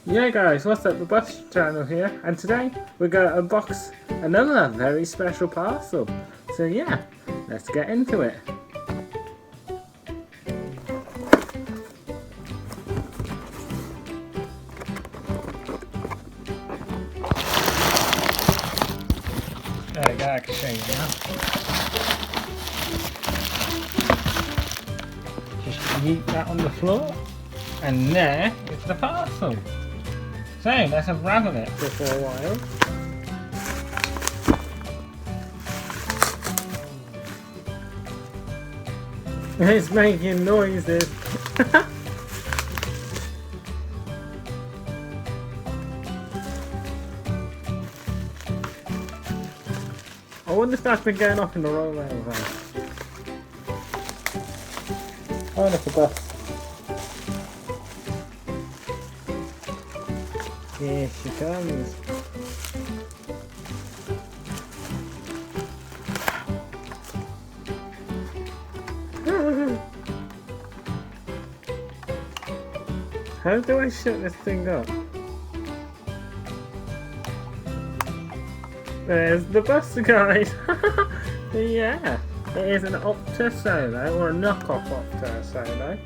Yeah guys, what's up? The Bus channel here, and today we're going to unbox another very special parcel. So yeah, let's get into it. There we go, I can show you now. Just yeet that on the floor, and there is the parcel. So let's unravel it for a while. It's making noises. I wonder if that's been going off in the Royal Mail van. Oh, look at that. Here she comes. How do I shut this thing up? There's the bus guide. Yeah, it is an Optare Solo, or a knockoff Optare Solo,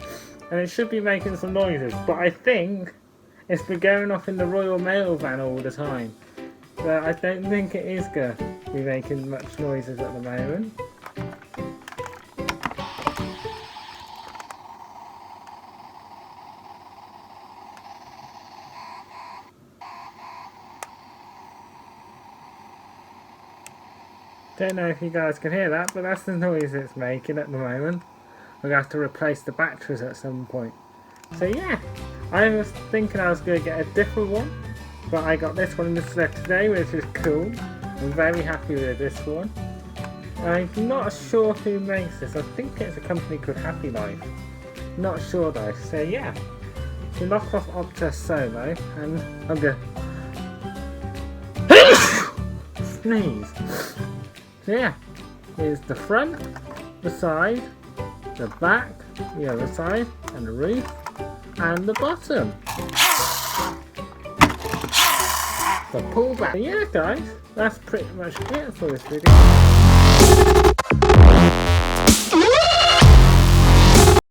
and it should be making some noises, but I think it's been going off in the Royal Mail van all the time, so I don't think it is going to be making much noises at the moment. Don't know if you guys can hear that, but that's the noise it's making at the moment. We're going to have to replace the batteries at some point. So yeah, I was thinking I was going to get a different one, but I got this one in the set today, which is cool. I'm very happy with this one. I'm not sure who makes this. I think it's a company called Happy Life. Not sure though. So yeah, the knockoff Optare Solo, and I'm going to sneeze. So yeah, here's the front, the side, the back, the other side, and the roof, and the bottom. So pull back. So yeah guys, that's pretty much it for this video.